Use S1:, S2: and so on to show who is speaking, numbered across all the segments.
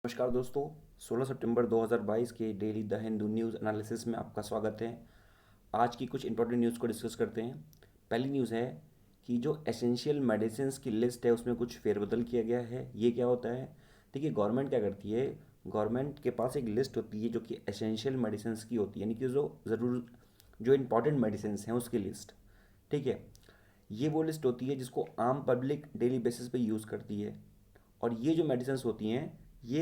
S1: नमस्कार दोस्तों। 16 सितंबर 2022 के daily the Hindu news analysis में आपका स्वागत है। आज की कुछ इंपॉर्टेंट न्यूज़ को डिस्कस करते हैं। पहली न्यूज़ है कि जो एसेंशियल मेडिसिन्स की लिस्ट है उसमें कुछ फेरबदल किया गया है। ये क्या होता है? देखिए, गवर्नमेंट क्या करती है, गवर्नमेंट के पास एक लिस्ट होती है जो कि एसेंशियल मेडिसिन्स की होती है, यानी कि जो इंपॉर्टेंट मेडिसिन्स हैं उसकी लिस्ट। ठीक है, ये वो लिस्ट होती है जिसको आम पब्लिक डेली बेसिस पे यूज़ करती है। और ये जो मेडिसिन्स होती हैं, ये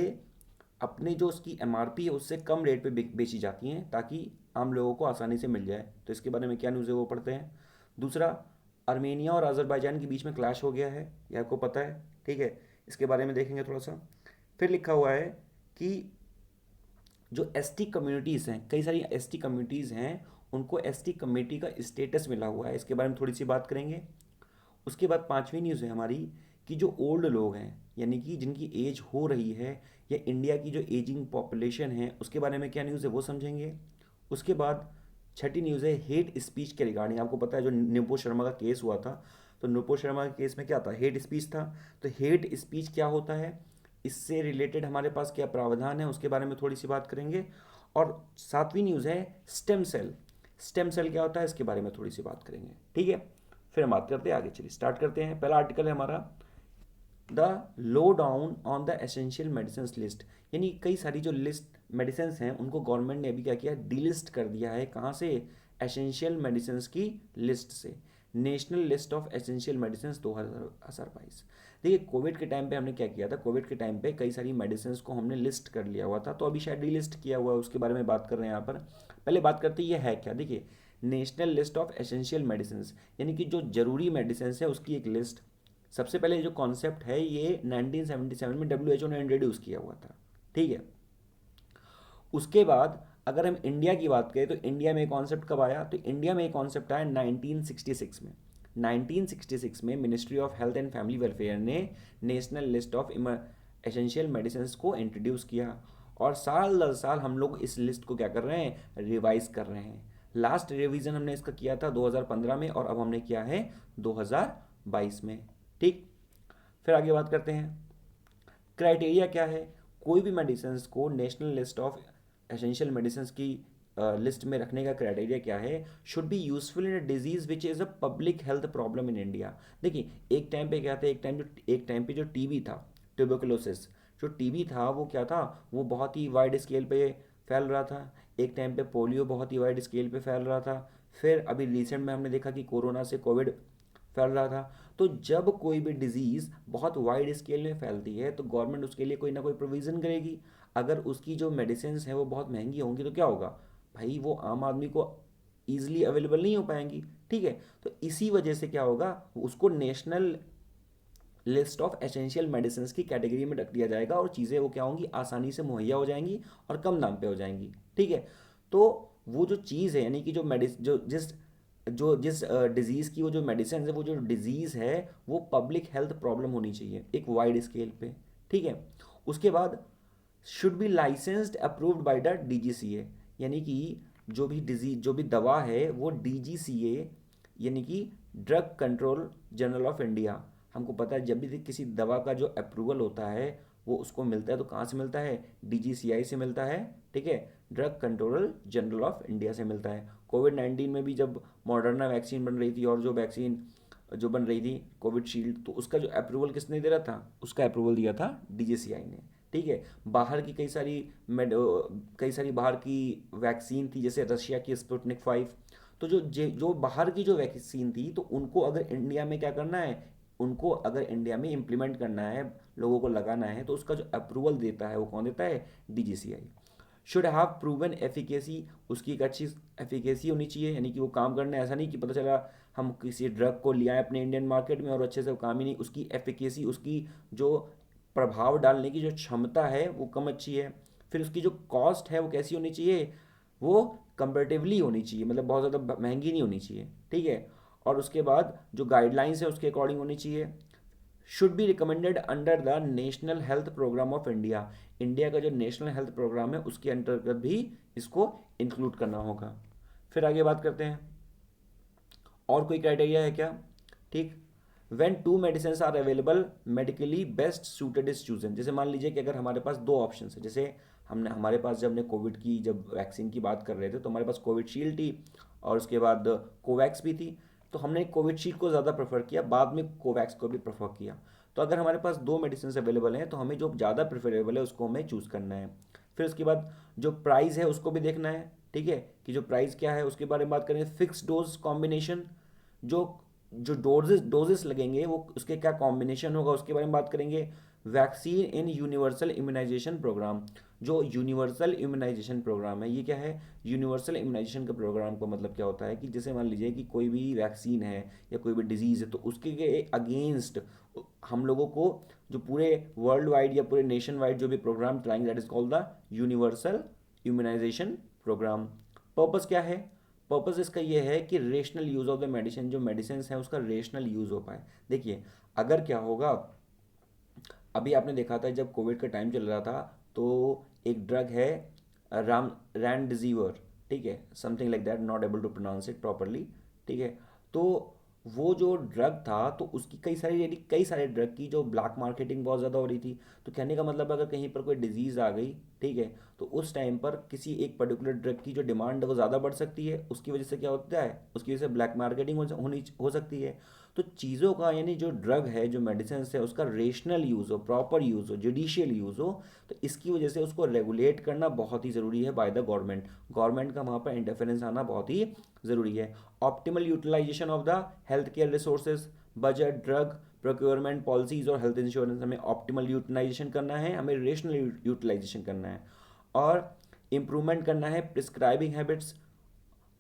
S1: अपने जो उसकी एमआरपी है उससे कम रेट पे बेची जाती हैं ताकि आम लोगों को आसानी से मिल जाए। तो इसके बारे में क्या न्यूज़ है वो पढ़ते हैं। दूसरा, अर्मेनिया और अजरबैजान के बीच में क्लैश हो गया है, ये आपको पता है। ठीक है, इसके बारे में देखेंगे थोड़ा सा। फिर लिखा हुआ है कि जो एसटी कम्युनिटीज़ हैं, कई सारी एसटी कम्युनिटीज़ हैं, उनको एसटी कम्युनिटी का स्टेटस मिला हुआ है, इसके बारे में थोड़ी सी बात करेंगे। उसके बाद पांचवी न्यूज़ है हमारी कि जो ओल्ड लोग हैं, यानी कि जिनकी एज हो रही है, या इंडिया की जो एजिंग पॉपुलेशन है उसके बारे में क्या न्यूज़ है वो समझेंगे। उसके बाद छठी न्यूज़ है हेट स्पीच के रिगार्डिंग। आपको पता है जो नुपुर शर्मा का केस हुआ था, तो नुपुर शर्मा के केस में क्या था, हेट स्पीच था। तो हेट स्पीच क्या होता है, इससे रिलेटेड हमारे पास क्या प्रावधान है उसके बारे में थोड़ी सी बात करेंगे। और सातवीं न्यूज़ है स्टेम सेल। स्टेम सेल क्या होता है इसके बारे में थोड़ी सी बात करेंगे। ठीक है, फिर हम बात करते हैं आगे। चलिए स्टार्ट करते हैं। पहला आर्टिकल है हमारा the low down on the essential medicine list, यानी कई सारी जो लिस्ट मेडिसिन हैं उनको गवर्नमेंट ने अभी क्या किया, डीलिस्ट कर दिया है। कहाँ से? एसेंशियल मेडिसिन की लिस्ट से। National list of essential medicine 2022। देखिए, कोविड के टाइम पे हमने क्या किया था, कोविड के टाइम पे कई सारी मेडिसिन को हमने लिस्ट कर लिया हुआ था, तो अभी शायद डीलिस्ट किया हुआ है, उसके बारे में बात कर रहे हैं यहाँ पर। पहले बात करते हैं ये है क्या। देखिए, national list of essential medicine, यानी कि जो जरूरी मेडिसिन है उसकी एक लिस्ट। सबसे पहले जो कॉन्सेप्ट है ये 1977 में डब्ल्यू ने इंट्रोड्यूस किया हुआ था। ठीक है, उसके बाद अगर हम इंडिया की बात करें तो इंडिया में कॉन्सेप्ट कब आया, तो इंडिया में कॉन्सेप्ट आया 1966 में। 1966 में ministry of health and family welfare ने national list of essential medicine को इंट्रोड्यूस किया। और साल दर साल हम लोग इस लिस्ट को क्या कर रहे हैं, रिवाइज कर रहे हैं। लास्ट रिवीजन हमने इसका किया था 2015 में, और अब हमने किया है 2022 में। ठीक, फिर आगे बात करते हैं। क्राइटेरिया क्या है, कोई भी मेडिसिन को national list of essential medicine की लिस्ट में रखने का क्राइटेरिया क्या है, should be useful in a disease which is a public health problem in India. देखिए, एक टाइम पे क्या था, एक टाइम पे जो टीबी था, ट्यूबरकुलोसिस, जो टीबी था वो क्या था, वो बहुत ही वाइड स्केल पे फैल रहा था। एक टाइम पे पोलियो बहुत ही वाइड स्केल पे फैल रहा था। फिर अभी रिसेंट में हमने देखा कि कोरोना से कोविड फैल रहा था। तो जब कोई भी डिजीज़ बहुत वाइड स्केल में फैलती है तो गवर्नमेंट उसके लिए कोई ना कोई प्रोविज़न करेगी। अगर उसकी जो मेडिसिन हैं वो बहुत महंगी होंगी तो क्या होगा भाई, वो आम आदमी को ईजिली अवेलेबल नहीं हो पाएंगी। ठीक है, तो इसी वजह से क्या होगा, उसको national list of essential medicine की कैटेगरी में रख दिया जाएगा, और चीज़ें वो क्या होंगी, आसानी से मुहैया हो जाएंगी और कम दाम पे हो जाएंगी। ठीक है, तो वो जो चीज़ है, यानी कि जो मेडिस जो जिस डिज़ीज़ की वो जो मेडिसिन है, वो जो डिज़ीज़ है वो पब्लिक हेल्थ प्रॉब्लम होनी चाहिए एक वाइड स्केल पे। ठीक है, उसके बाद should be licensed approved by the DGCA, यानी कि जो भी डिजीज जो भी दवा है वो डीजीसीए, यानी कि drug control general of India. हमको पता है जब भी किसी दवा का जो अप्रूवल होता है वो उसको मिलता है तो कहाँ से मिलता है, डीजीसीआई से मिलता है। ठीक है, drug control general of India से मिलता है। कोविड 19 में भी जब मॉडर्ना वैक्सीन बन रही थी और जो वैक्सीन जो बन रही थी कोविडशील्ड, तो उसका जो अप्रूवल किसने दे रहा था, उसका अप्रूवल दिया था डीजीसीआई ने। ठीक है, बाहर की कई सारी बाहर की वैक्सीन थी, जैसे रशिया की स्पुतनिक 5। तो जो बाहर की जो वैक्सीन थी, तो उनको अगर इंडिया में क्या करना है, उनको अगर इंडिया में इम्प्लीमेंट करना है, लोगों को लगाना है, तो उसका जो अप्रूवल देता है वो कौन देता है, DGCI. Should have proven efficacy, उसकी एक अच्छी एफिकेसी होनी चाहिए, यानी कि वो काम करना है। ऐसा नहीं कि पता चला हम किसी ड्रग को ले आए अपने इंडियन मार्केट में और अच्छे से वो काम ही नहीं, उसकी एफिकेसी, उसकी जो प्रभाव डालने की जो क्षमता है वो कम अच्छी है। फिर उसकी जो कॉस्ट है वो कैसी होनी चाहिए, वो कंपेरेटिवली होनी चाहिए, मतलब बहुत ज़्यादा महंगी नहीं होनी चाहिए। ठीक है, और उसके बाद जो गाइडलाइंस है उसके अकॉर्डिंग होनी चाहिए। Should be recommended under the national health program of India, India का जो नेशनल हेल्थ प्रोग्राम है उसके अंतर्गत भी इसको इंक्लूड करना होगा। फिर आगे बात करते हैं, और कोई क्राइटेरिया है क्या। ठीक, when two medicine are available medically best suited is chosen. जैसे मान लीजिए कि अगर हमारे पास दो ऑप्शन है, जैसे हमारे पास जब हमने कोविड की जब वैक्सीन की बात कर रहे थे तो हमारे पास कोविडशील्ड थी और उसके बाद कोवैक्स भी थी। तो हमने कोविडशील्ड को ज़्यादा प्रेफर किया, बाद में कोवैक्स को भी प्रेफर किया। तो अगर हमारे पास दो मेडिसिन अवेलेबल हैं तो हमें जो ज़्यादा प्रेफरेबल है उसको हमें चूज़ करना है। फिर उसके बाद जो प्राइस है उसको भी देखना है, ठीक है, कि जो प्राइस क्या है उसके बारे में बात करें। फिक्स डोज कॉम्बिनेशन, जो जो डोजेस लगेंगे वो उसके क्या कॉम्बिनेशन होगा उसके बारे में बात करेंगे। वैक्सीन इन यूनिवर्सल इम्यूनाइजेशन प्रोग्राम, जो यूनिवर्सल इम्यूनाइजेशन प्रोग्राम है ये क्या है, यूनिवर्सल इम्यूनाइजेशन का प्रोग्राम का मतलब क्या होता है कि जैसे मान लीजिए कि कोई भी वैक्सीन है या कोई भी डिजीज़ है तो उसके अगेंस्ट हम लोगों को जो पूरे वर्ल्ड वाइड या पूरे नेशन वाइड जो भी प्रोग्राम चलाएंगे that is called the universal immunization program. Purpose क्या है, पर्पस इसका ये है कि rational use of the medicine, जो मेडिसिन है उसका रेशनल यूज़ हो पाए। देखिए अगर क्या होगा, अभी आपने देखा था जब कोविड का टाइम चल रहा था तो एक ड्रग है राम रैनडिजीवर, ठीक है, something like that, not able to pronounce it properly, ठीक है। तो वो जो ड्रग था तो उसकी कई सारी यानी कई सारे ड्रग की जो ब्लैक मार्केटिंग बहुत ज़्यादा हो रही थी। तो कहने का मतलब अगर कहीं पर कोई डिजीज़ आ गई, ठीक है, तो उस टाइम पर किसी एक पर्टिकुलर ड्रग की जो डिमांड है वो ज़्यादा बढ़ सकती है, उसकी वजह से क्या होता है, उसकी वजह से ब्लैक मार्केटिंग होनी हो सकती है। तो चीज़ों का यानी जो ड्रग है जो मेडिसिन है उसका रेशनल यूज़ हो, प्रॉपर यूज़ हो, जुडिशियल यूज़ हो, तो इसकी वजह से उसको रेगुलेट करना बहुत ही ज़रूरी है बाय द गवर्नमेंट। गवर्नमेंट का वहाँ पर इंटरफेरेंस आना बहुत ही ज़रूरी है। Optimal utilization of the health care resources, budget, drug procurement policies और हेल्थ इंश्योरेंस, हमें ऑप्टिमल यूटिलाइजेशन करना है, हमें रेशनल यूटिलाइजेशन करना है। और इम्प्रूवमेंट करना है प्रिस्क्राइबिंग हैबिट्स,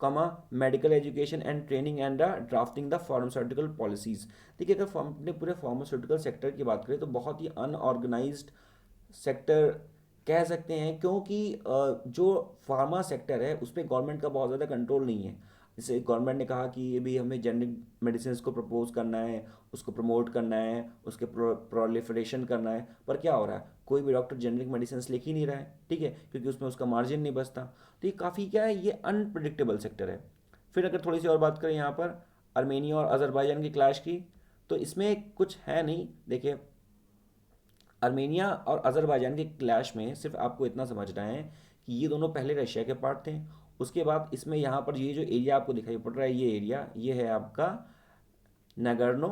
S1: कमा medical education and training and drafting the pharmaceutical policies. देखिए अगर अपने पूरे फार्मास्यूटिकल सेक्टर की बात करें तो बहुत ही अनऑर्गेनाइज्ड सेक्टर कह सकते हैं, क्योंकि जो फार्मा सेक्टर है उस पर गवर्नमेंट का बहुत ज़्यादा कंट्रोल नहीं है। जैसे गवर्नमेंट ने कहा कि ये भी हमें जेनरिक मेडिसिन को प्रपोज करना है, उसको प्रमोट करना है, उसके प्रोलिफरेशन करना है, पर क्या हो रहा है, कोई भी डॉक्टर जेनरिक मेडिसिन लिख ही नहीं रहा है, ठीक है, क्योंकि उसमें उसका मार्जिन नहीं बचता। तो ये काफ़ी क्या है, ये अनप्रडिक्टेबल सेक्टर है। फिर अगर थोड़ी सी और बात करें यहाँ पर आर्मेनिया और अजरबैजान की क्लैश की, तो इसमें कुछ है नहीं। देखिए आर्मेनिया और अजरबैजान के क्लैश में सिर्फ आपको इतना समझना है कि ये दोनों पहले रशिया के पार्ट थे। उसके बाद इसमें यहाँ पर ये जो एरिया आपको दिखाई पड़ रहा है ये एरिया ये है आपका नगर्नो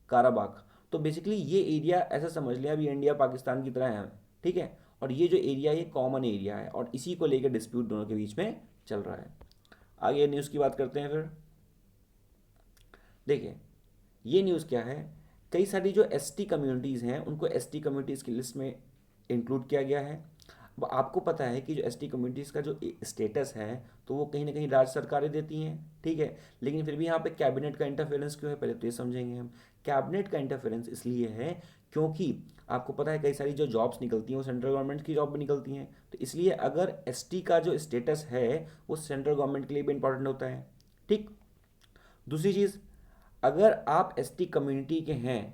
S1: काराबाख। तो बेसिकली ये एरिया ऐसा समझ लिया अभी इंडिया पाकिस्तान की तरह है, ठीक है, और ये जो एरिया ये कॉमन एरिया है और इसी को लेकर डिस्प्यूट दोनों के बीच में चल रहा है। आगे न्यूज़ की बात करते हैं फिर। देखिए ये न्यूज़ क्या है, कई सारी जो एसटी कम्युनिटीज़ हैं उनको एसटी कम्युनिटीज़ की लिस्ट में इंक्लूड किया गया है। अब आपको पता है कि जो एसटी कम्युनिटीज़ का जो स्टेटस है तो वो कहीं ना कहीं राज्य सरकारें देती हैं, ठीक है, लेकिन फिर भी यहाँ पे कैबिनेट का इंटरफेरेंस क्यों है पहले तो ये समझेंगे हम। कैबिनेट का इंटरफेरेंस इसलिए है क्योंकि आपको पता है कई सारी जो जॉब्स निकलती हैं वो सेंट्रल गवर्नमेंट की जॉब भी निकलती हैं, तो इसलिए अगर एसटी का जो स्टेटस है वो सेंट्रल गवर्नमेंट के लिए भी इंपॉर्टेंट होता है, ठीक। दूसरी चीज़, अगर आप एसटी कम्युनिटी के हैं,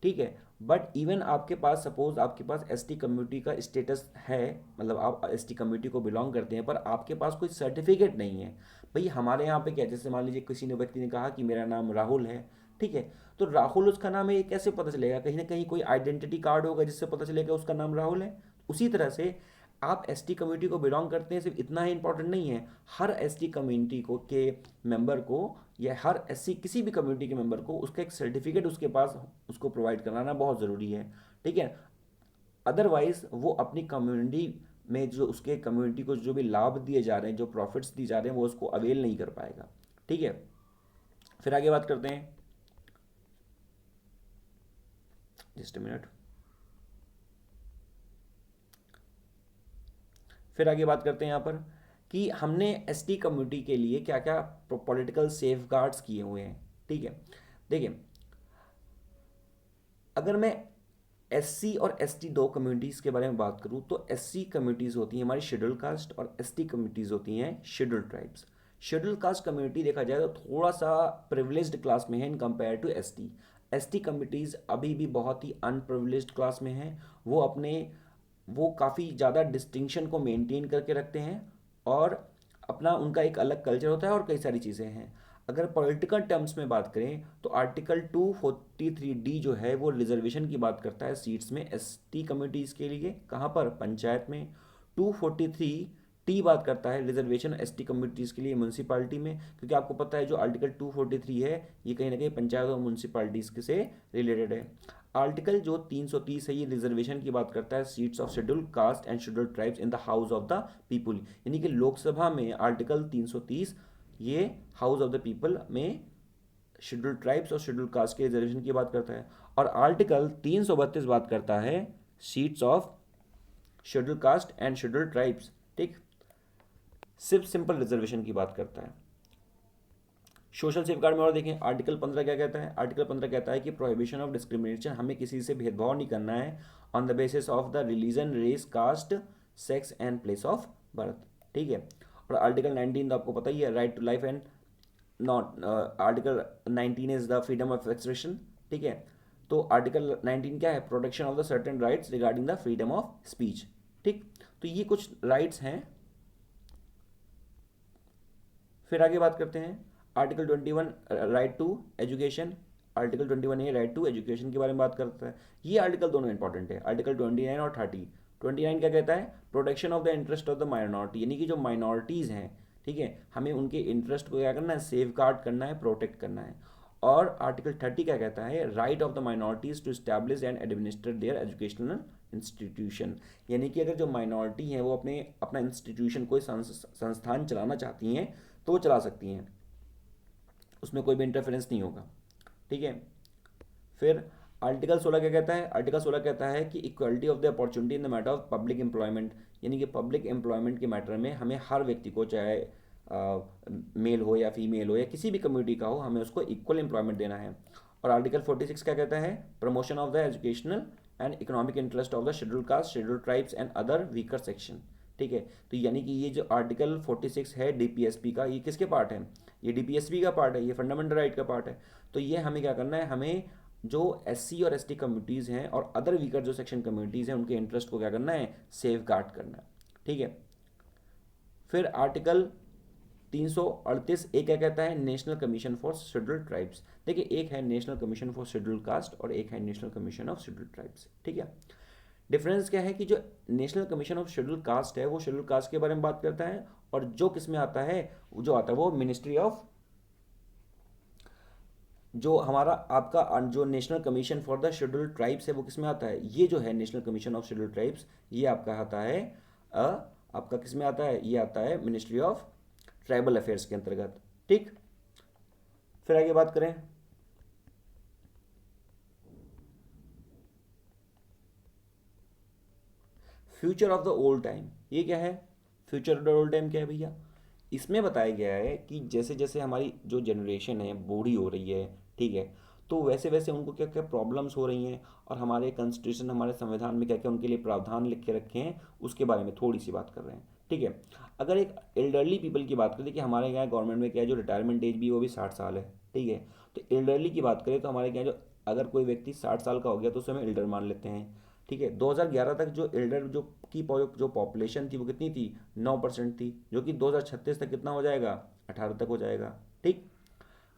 S1: ठीक है, बट इवन आपके पास सपोज आपके पास एसटी कम्युनिटी का स्टेटस है, मतलब आप एसटी कम्युनिटी को बिलोंग करते हैं पर आपके पास कोई सर्टिफिकेट नहीं है। भाई हमारे यहाँ पे क्या, जैसे मान लीजिए किसी ने व्यक्ति ने कहा कि मेरा नाम राहुल है, ठीक है, तो राहुल उसका नाम है, ये कैसे पता चलेगा, कहीं ना कहीं कोई आइडेंटिटी कार्ड होगा जिससे पता चलेगा उसका नाम राहुल है। उसी तरह से आप एसटी कम्युनिटी को बिलोंग करते हैं सिर्फ इतना ही इंपॉर्टेंट नहीं है, हर एसटी कम्युनिटी को के मेंबर को या हर एससी किसी भी कम्युनिटी के मेंबर को उसका एक सर्टिफिकेट उसके पास उसको प्रोवाइड कराना बहुत ज़रूरी है, ठीक है। अदरवाइज वो अपनी कम्युनिटी में जो उसके कम्युनिटी को जो भी लाभ दिए जा रहे हैं, जो प्रॉफिट्स दिए जा रहे हैं वो उसको अवेल नहीं कर पाएगा, ठीक है। फिर आगे बात करते हैं, जस्ट मिनट। फिर आगे बात करते हैं यहाँ पर कि हमने एसटी कम्युनिटी के लिए क्या क्या पॉलिटिकल सेफ गार्ड्स किए हुए हैं, ठीक है। देखिए अगर मैं एससी और एसटी दो कम्युनिटीज़ के बारे में बात करूँ तो एससी कम्युनिटीज़ होती हैं हमारी शेड्यूल कास्ट और एसटी कम्युनिटीज़ होती हैं schedule tribes. Schedule caste community देखा जाए तो थोड़ा सा प्रिविलेज्ड क्लास में है in compare to ST. ST communities अभी भी बहुत ही अनप्रिविलेज्ड क्लास में हैं, वो काफ़ी ज़्यादा डिस्टिंक्शन को मेंटेन करके रखते हैं और अपना उनका एक अलग कल्चर होता है और कई सारी चीज़ें हैं। अगर पॉलिटिकल टर्म्स में बात करें तो आर्टिकल 243D जो है वो रिजर्वेशन की बात करता है सीट्स में एसटी कम्युनिटीज़ के लिए, कहाँ पर, पंचायत में। 243T बात करता है रिजर्वेशन एसटी कम्युनिटीज़ के लिए म्यूनसिपालिटी में, क्योंकि आपको पता है जो आर्टिकल 243 है ये कहीं ना कहीं पंचायत और म्यूनसिपालिटीज़ से रिलेटेड है। आर्टिकल जो 330 है ये रिजर्वेशन की बात करता है seats of schedule caste and schedule tribes in the house of the people, यानी कि लोकसभा में आर्टिकल 330 ये हाउस ऑफ द पीपल में शेड्यूल ट्राइब्स और शेड्यूल कास्ट के रिजर्वेशन की बात करता है। और आर्टिकल 332 बात करता है seats of schedule caste and schedule tribes, ठीक, सिर्फ सिंपल रिजर्वेशन की बात करता है। सोशल सेफगार्ड में और देखें आर्टिकल 15 क्या कहता है। आर्टिकल 15 कहता है कि प्रोहिबिशन ऑफ डिस्क्रिमिनेशन, हमें किसी से भेदभाव नहीं करना है on the basis of the religion, race, caste, sex and place of birth, ठीक है। और आर्टिकल 19 तो आपको पता ही है, right to life and not, article 19 is the freedom of expression, ठीक है। तो आर्टिकल 19 क्या है, protection of the certain rights regarding the freedom of speech, ठीक। तो ये कुछ राइट्स हैं। फिर आगे बात करते हैं article 21 right to education. Article 21 ये राइट टू एजुकेशन के बारे में बात करता है। ये आर्टिकल दोनों इंपॉर्टेंट है, आर्टिकल 29 और 30। 29 क्या कहता है, protection of the interest of the minority, यानी कि जो माइनॉरिटीज़ हैं, ठीक है, हमें उनके इंटरेस्ट को क्या करना है, सेफ गार्ड करना है, प्रोटेक्ट करना है। और आर्टिकल 30 क्या कहता है, right of the minorities to establish and administer their educational institution, यानी कि अगर जो माइनॉरिटी हैं वो अपना इंस्टीट्यूशन, कोई संस्थान चलाना चाहती हैं तो वो चला सकती हैं, उसमें कोई भी इंटरफेरेंस नहीं होगा, ठीक है। फिर आर्टिकल 16 क्या कहता है, आर्टिकल 16 कहता है कि equality of the opportunity in the matter of public employment, यानी कि पब्लिक एम्प्लॉयमेंट के मैटर में हमें हर व्यक्ति को, चाहे मेल हो या फीमेल हो या किसी भी कम्युनिटी का हो, हमें उसको इक्वल एम्प्लॉयमेंट देना है। और आर्टिकल 46 क्या कहता है, promotion of the educational and economic interest of the schedule caste, schedule tribes and other weaker section, ठीक है। तो यानी कि ये जो आर्टिकल 46 है डीपीएसपी का, ये किसके पार्ट है, ये डीपीएसपी का पार्ट है, ये फंडामेंटल राइट का पार्ट है। तो ये हमें क्या करना है, हमें जो एससी और एसटी कम्युनिटीज़ हैं और अदर वीकर जो सेक्शन कम्युनिटीज़ हैं उनके इंटरेस्ट को क्या करना है, सेफ गार्ड करना है, ठीक है। फिर आर्टिकल 338 एक क्या कहता है, national commission for scheduled tribes. देखिए एक है national commission for scheduled caste और एक है national commission of scheduled tribes, ठीक है। डिफरेंस क्या है कि जो national commission of scheduled caste है वो शेड्यूल्ड कास्ट के बारे में बात करता है, और जो किस में आता है, जो आता है वो मिनिस्ट्री ऑफ, जो हमारा आपका जो national commission for the scheduled tribes है वो किस में आता है, ये जो है national commission of scheduled tribes, ये आपका आता है आपका किस में आता है, ये आता है मिनिस्ट्री ऑफ ट्राइबल अफेयर्स के अंतर्गत, ठीक। फिर आगे बात करें future of the old time, ये क्या है, future of the old time क्या है भैया, इसमें बताया गया है कि जैसे जैसे हमारी जो जनरेशन है बूढ़ी हो रही है, ठीक है, तो वैसे वैसे उनको क्या क्या प्रॉब्लम्स हो रही हैं, और हमारे कॉन्स्टिट्यूशन, हमारे संविधान में क्या क्या उनके लिए प्रावधान लिख के रखे हैं, उसके बारे में थोड़ी सी बात कर रहे हैं, ठीक है। अगर एक एल्डरली पीपल की बात करें कि हमारे यहाँ गवर्नमेंट में क्या है, जो रिटायरमेंट एज भी वो भी 60 साल है, ठीक है। तो एल्डरली की बात करें तो हमारे यहाँ जो, अगर कोई व्यक्ति 60 साल का हो गया तो उसे हम एल्डर मान लेते हैं, ठीक है। 2011 तक जो एल्डर जो पॉपुलेशन थी वो कितनी थी, 9% थी, जो कि 2036 तक कितना हो जाएगा, 18 तक हो जाएगा, ठीक।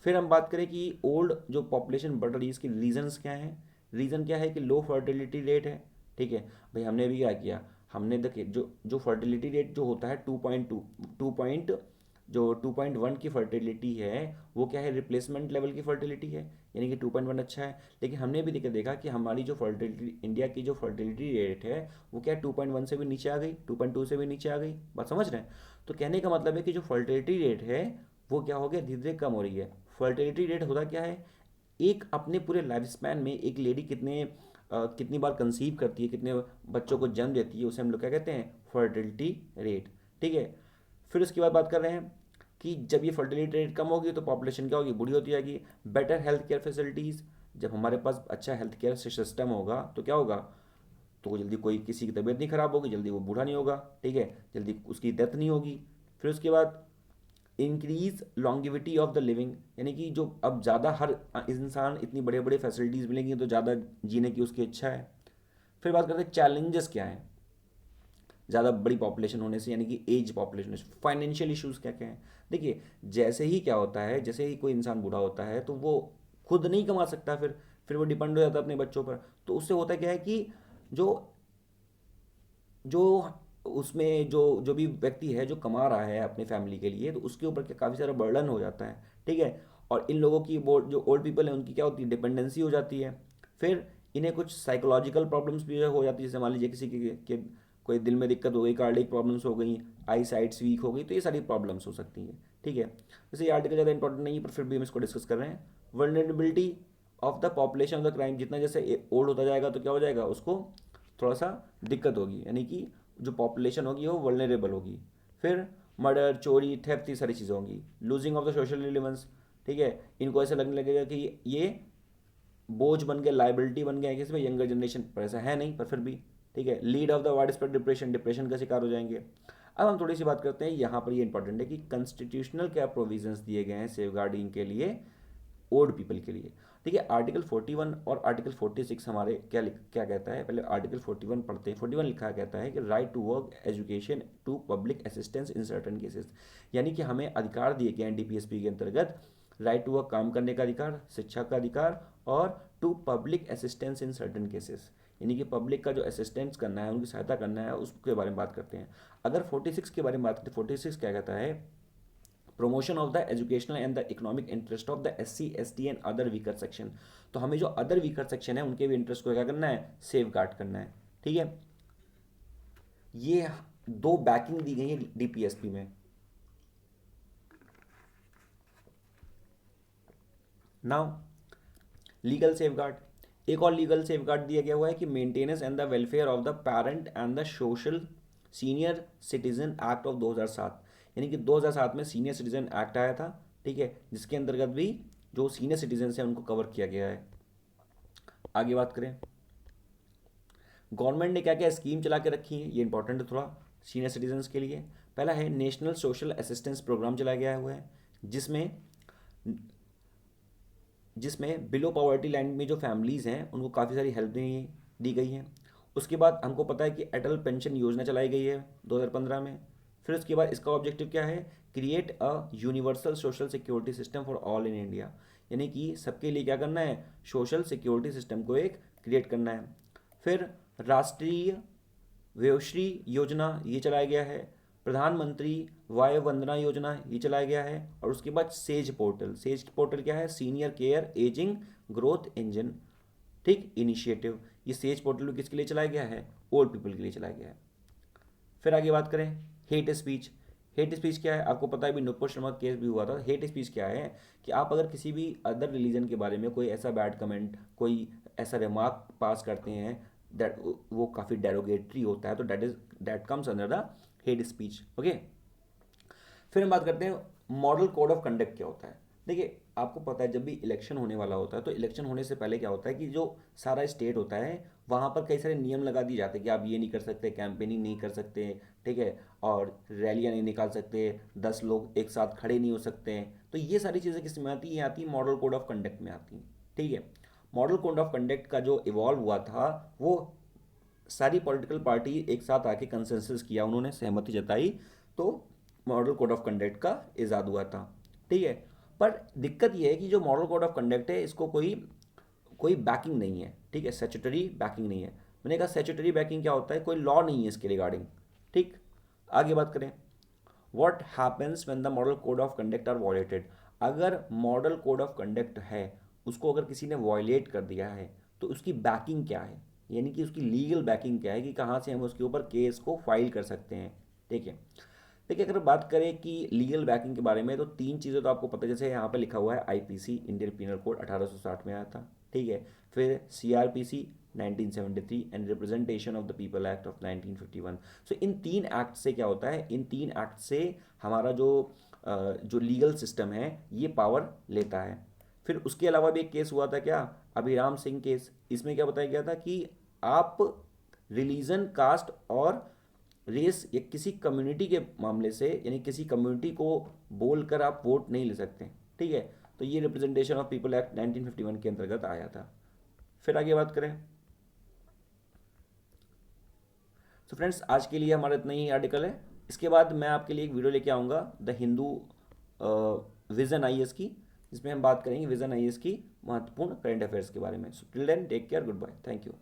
S1: फिर हम बात करें कि ओल्ड जो पॉपुलेशन बढ़ रही है इसके रीजंस क्या हैं, रीज़न क्या है कि लो फर्टिलिटी रेट है, ठीक है। भाई हमने भी क्या किया, हमने देखिए जो जो फर्टिलिटी रेट जो होता है 2.2 2.1 की फर्टिलिटी है वो क्या है, रिप्लेसमेंट लेवल की फर्टिलिटी है, यानी कि 2.1 अच्छा है। लेकिन हमने भी देखा कि हमारी जो फर्टिलिटी, इंडिया की जो फर्टिलिटी रेट है वो क्या 2.1 से भी नीचे आ गई, 2.2 से भी नीचे आ गई, बात समझ रहे हैं। तो कहने का मतलब है कि जो फर्टिलिटी रेट है वो क्या हो गया, धीरे धीरे कम हो रही है। फर्टिलिटी रेट होता क्या है, एक अपने पूरे लाइफ स्पैन में एक लेडी कितनी बार कंसीव करती है, कितने बच्चों को जन्म देती है, उसे हम लोग क्या कहते हैं, फर्टिलिटी रेट, ठीक है। फिर उसके बाद बात कर रहे हैं कि जब ये फर्टिलिटी रेट कम होगी तो पॉपुलेशन क्या होगी, बूढ़ी होती जाएगी। बेटर हेल्थ केयर फैसिलिटीज़, जब हमारे पास अच्छा हेल्थ केयर सिस्टम होगा तो क्या होगा, तो जल्दी कोई किसी की तबीयत नहीं खराब होगी, जल्दी वो बूढ़ा नहीं होगा, ठीक है, जल्दी उसकी डेथ नहीं होगी। फिर उसके बाद increase longevity of the living, यानी कि जो अब ज़्यादा हर इंसान इतनी बड़े बड़े फैसिलिटीज़ मिलेंगी तो ज़्यादा जीने की उसकी इच्छा है। फिर बात करते हैं चैलेंजेस क्या हैं। ज़्यादा बड़ी पॉपुलेशन होने से, यानी कि एज पॉपुलेशन। फाइनेंशियल इश्यूज़ क्या क्या हैं? देखिए, जैसे ही क्या होता है, जैसे ही कोई इंसान बूढ़ा होता है तो वो खुद नहीं कमा सकता, फिर वो डिपेंड हो जाता है अपने बच्चों पर। तो उससे होता क्या है कि जो जो उसमें जो जो भी व्यक्ति है जो कमा रहा है अपने फैमिली के लिए, तो उसके ऊपर क्या काफ़ी सारा बर्डन हो जाता है, ठीक है। और इन लोगों की वो जो ओल्ड पीपल हैं उनकी क्या होती है, डिपेंडेंसी हो जाती है। फिर इन्हें कुछ साइकोलॉजिकल प्रॉब्लम्स भी हो जाती है, जैसे मान लीजिए किसी के कोई दिल में दिक्कत हो गई, कार्डिक प्रॉब्लम्स हो गई, आई साइट्स वीक हो गई, तो ये सारी प्रॉब्लम्स हो सकती हैं, ठीक है। वैसे ये आर्टिकल ज़्यादा इंपॉर्टेंट नहीं है, पर फिर भी हम इसको डिस्कस कर रहे हैं। Vulnerability of the population of the crime, जितना जैसे ओल्ड होता जाएगा तो क्या हो जाएगा, उसको थोड़ा सा दिक्कत होगी, यानी कि जो पॉपुलेशन होगी वो वल्नरेबल होगी। फिर मर्डर, चोरी, थेफ्ट, ये सारी चीज़ें होंगी। Losing of the social relevance, ठीक है, इनको ऐसा लगने लगेगा कि ये बोझ बन गए, लाइबिलिटी बन गए किसी में, यंगर जनरेशन पर ऐसा है नहीं, पर फिर भी, ठीक है। Lead of the wide spread depression, depression का शिकार हो जाएंगे। अब हम थोड़ी सी बात करते हैं, यहाँ पर ये इंपॉर्टेंट है कि कॉन्स्टिट्यूशनल क्या प्रोविजंस दिए गए हैं सेफ गार्डिंग के लिए ओल्ड पीपल के लिए। देखिए, आर्टिकल 41 और आर्टिकल 46 हमारे क्या कहता है, पहले आर्टिकल 41 पढ़ते हैं। 41 लिखा कहता है कि right to work, education, to public assistance in certain cases, यानी कि हमें अधिकार दिए गए हैं डीपीएसपी के अंतर्गत, राइट टू वर्क काम करने का अधिकार, शिक्षा का अधिकार, और to public assistance in certain cases, यानी कि पब्लिक का जो असिस्टेंस करना है, उनकी सहायता करना है, उसके बारे में बात करते हैं। अगर 46 के बारे में बात करते हैं, 46 क्या कहता है, promotion of the educational and the economic interest of the SC ST and other weaker section, तो हमें जो अदर वीकर सेक्शन है उनके भी इंटरेस्ट को क्या करना है, सेफ गार्ड करना है, ठीक है। ये दो बैकिंग दी गई है डीपीएसपी में। नाउ लीगल सेफ गार्ड, एक और लीगल सेफ गार्ड दिया गया हुआ है कि maintenance and the welfare of the parent and the social senior citizen act of 2007, यानी कि 2007 में सीनियर सिटीजन एक्ट आया था, ठीक है, जिसके अंतर्गत भी जो सीनियर सिटीजन हैं उनको कवर किया गया है। आगे बात करें, गवर्नमेंट ने क्या क्या स्कीम चला के रखी है, ये इंपॉर्टेंट है थोड़ा सीनियर सिटीजन्स के लिए। पहला है नेशनल सोशल असिस्टेंस प्रोग्राम चलाया गया हुआ है, जिसमें जिसमें बिलो पॉवर्टी लाइन में जो फैमिलीज़ हैं उनको काफ़ी सारी हेल्प दी गई है। उसके बाद हमको पता है कि अटल पेंशन योजना चलाई गई है 2015 में। फिर उसके बाद इसका ऑब्जेक्टिव क्या है, create a universal social security system for all in India, यानी कि सबके लिए क्या करना है, सोशल सिक्योरिटी सिस्टम को एक क्रिएट करना है। फिर राष्ट्रीय वयोश्री योजना ये चलाया गया है। प्रधानमंत्री वाय वंदना योजना ये चलाया गया है। और उसके बाद सेज पोर्टल, सेज पोर्टल क्या है, senior care ageing growth engine, ठीक, इनिशिएटिव। ये सेज पोर्टल किसके लिए चलाया गया है, ओल्ड पीपल के लिए चलाया गया है। फिर आगे बात करें, हेट स्पीच। हेट स्पीच क्या है, आपको पता है अभी नुपुर शर्मा केस भी हुआ था। हेट स्पीच क्या है कि आप अगर किसी भी अदर रिलीजन के बारे में कोई ऐसा बैड कमेंट, कोई ऐसा रिमार्क पास करते हैं दैट वो काफ़ी डेरोगेटरी होता है, तो that comes under the hate speech, okay. फिर हम बात करते हैं मॉडल कोड ऑफ कंडक्ट क्या होता है। देखिए, आपको पता है जब भी इलेक्शन होने वाला होता है तो इलेक्शन होने से पहले क्या होता है कि जो सारा स्टेट होता है वहाँ पर कई सारे नियम लगा दिए जाते हैं कि आप ये नहीं कर सकते, कैंपेनिंग नहीं कर सकते, ठीक है, और रैलियाँ नहीं निकाल सकते, 10 लोग एक साथ खड़े नहीं हो सकते हैं। तो ये सारी चीज़ें किस में आती हैं, ये आती है मॉडल कोड ऑफ कंडक्ट में आती हैं, ठीक है। मॉडल कोड ऑफ कंडक्ट का जो इवॉल्व हुआ था वो सारी पॉलिटिकल पार्टी एक साथ आके कंसेंसस किया, उन्होंने सहमति जताई, तो मॉडल कोड ऑफ कंडक्ट का इजाद हुआ था, ठीक है। पर दिक्कत यह है कि जो मॉडल कोड ऑफ कंडक्ट है इसको कोई कोई बैकिंग नहीं है, ठीक है, स्टैट्यूटरी बैकिंग नहीं है। मैंने कहा स्टैट्यूटरी बैकिंग क्या होता है, कोई लॉ नहीं है इसके रिगार्डिंग, ठीक। आगे बात करें, what happens when the model code of conduct are violated. अगर मॉडल कोड ऑफ कंडक्ट है उसको अगर किसी ने वॉयलेट कर दिया है तो उसकी बैकिंग क्या है, यानी कि उसकी लीगल बैकिंग क्या है कि कहाँ से हम उसके ऊपर केस को फाइल कर सकते हैं, ठीक है। देखिए, अगर बात करें कि लीगल बैकिंग के बारे में तो तीन चीज़ें तो आपको पता है, जैसे यहाँ पे लिखा हुआ है आईपीसी, इंडियन पिनल कोड 1860 में आया था, ठीक है। फिर CrPC 1973 and representation of the people act of 1951। सो इन तीन एक्ट से क्या होता है, इन तीन एक्ट से हमारा जो लीगल सिस्टम है ये पावर लेता है। फिर उसके अलावा भी एक केस हुआ था क्या, अभिराम सिंह केस। इसमें क्या बताया गया था कि आप रिलीजन, कास्ट और रेस या किसी कम्युनिटी के मामले से, यानी किसी कम्युनिटी को बोलकर आप वोट नहीं ले सकते, ठीक है। तो ये रिप्रेजेंटेशन ऑफ पीपल एक्ट 1951 के अंतर्गत आया था। फिर आगे बात करें, सो फ्रेंड्स, आज के लिए हमारा इतना ही आर्टिकल है। इसके बाद मैं आपके लिए एक वीडियो लेके आऊँगा द हिंदू विजन आईएएस की, जिसमें हम बात करेंगे विजन आईएएस की महत्वपूर्ण करंट अफेयर्स के बारे में। So till then take care, good bye, thank you.